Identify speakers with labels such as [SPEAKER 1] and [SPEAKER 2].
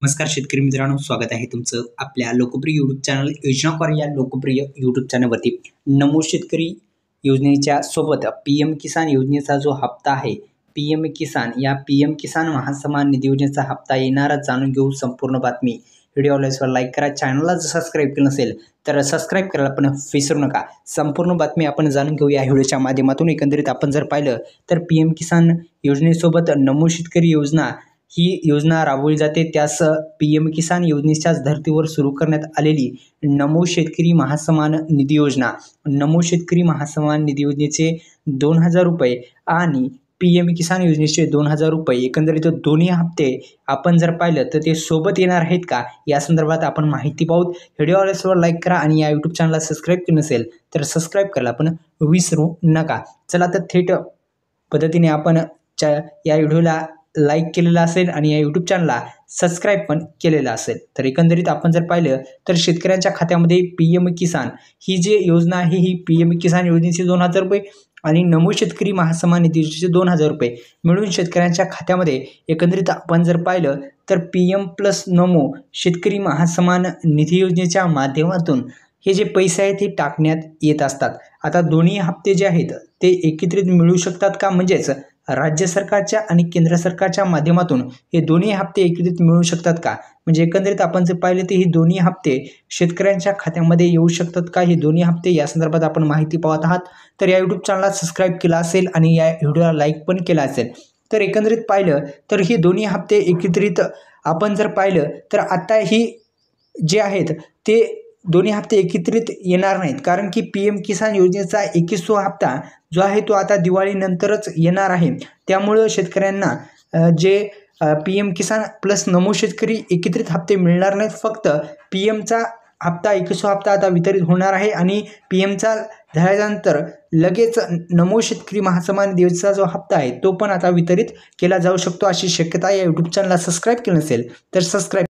[SPEAKER 1] नमस्कार शेतकरी मित्रांनो, स्वागत आहे तुमचं आपल्या लोकप्रिय यूट्यूब चॅनल योजनाकार या लोकप्रिय यूट्यूब चॅनलवरती. नमो शेतकरी योजनेच्या सोबत PM किसान योजनेचा जो हप्ता आहे, PM किसान या PM किसान महासन्मान निधी योजनेचा हप्ता येणारा जाणून घेऊ संपूर्ण बातमी. व्हिडिओला लाईक करा, चॅनलला जर सबस्क्राईब केलं नसेल तर सबस्क्राईब करायला पण विसरू नका. संपूर्ण बातमी आपण जाणून घेऊया व्हिडिओच्या माध्यमातून. एकंदरीत आपण जर पाहिलं तर PM किसान योजनेसोबत नमो शेतकरी योजना ही योजना राबवली जाते. त्यास PM किसान योजनेच्याच धर्तीवर सुरू करण्यात आलेली नमो शेतकरी महासन्मान निधी योजना, नमो शेतकरी महासन्मान निधी योजनेचे 2,000 रुपये आणि PM किसान योजनेचे 2,000 रुपये, एकंदरीत दोन्ही हप्ते आपण जर पाहिलं तर ते सोबत येणार आहेत का, या संदर्भात आपण माहिती पाहूत. व्हिडिओला लाईक करा आणि या यूट्यूब चॅनलला सबस्क्राईब केलं नसेल तर सबस्क्राईब करायला पण विसरू नका. चला तर थेट पद्धतीने आपण या व्हिडिओला लाईक केलेला असेल आणि या यूट्यूब चॅनलला सबस्क्राईब पण केलेलं असेल तर एकंदरीत आपण जर पाहिलं तर शेतकऱ्यांच्या खात्यामध्ये PM किसान ही जी योजना आहे, ही PM किसान योजनेचे 2,000 रुपये आणि नमो शेतकरी महासन्मान निधी योजनेचे 2,000 रुपये मिळून शेतकऱ्यांच्या खात्यामध्ये एकंदरीत आपण जर पाहिलं तर PM प्लस नमो शेतकरी महासन्मान निधी योजनेच्या माध्यमातून हे जे पैसे आहेत ते टाकण्यात येत असतात. आता दोन्ही हप्ते जे आहेत ते एकत्रित मिळू शकतात का, म्हणजेच राज्य सरकारच्या आणि केंद्र सरकारच्या माध्यमातून हे दोन्ही हप्ते एकत्रित मिळू शकतात का, म्हणजे एकंदरीत आपण जर पाहिले तर ही दोन्ही हप्ते शेतकऱ्यांच्या खात्यामध्ये येऊ शकतात का, हे दोन्ही हप्ते या संदर्भात आपण माहिती पाहत आहात. तर या यूट्यूब चॅनलला सबस्क्राईब केला असेल आणि या व्हिडिओला लाईक पण केला असेल तर एकंदरीत पाहिलं तर ही दोन्ही हप्ते एकत्रित आपण जर पाहिलं तर आता ही जे आहेत ते दोन्ही हप्ते एकत्रित येणार नाहीत, कारण की PM किसान योजनेचा 21वा हप्ता जो आहे तो आता दिवाळीनंतरच येणार आहे. त्यामुळं शेतकऱ्यांना जे PM किसान प्लस नमो शेतकरी एकत्रित हप्ते मिळणार नाहीत. फक्त PMचा हप्ता 21वा हप्ता आता वितरित होणार आहे आणि PMचा झाल्यानंतर लगेच नमो शेतकरी महासन्मान निधी योजनेचा जो हप्ता आहे तो पण आता वितरित केला जाऊ शकतो, अशी शक्यता. या यूट्यूब चॅनलला सबस्क्राईब केलं नसेल तर सबस्क्राईब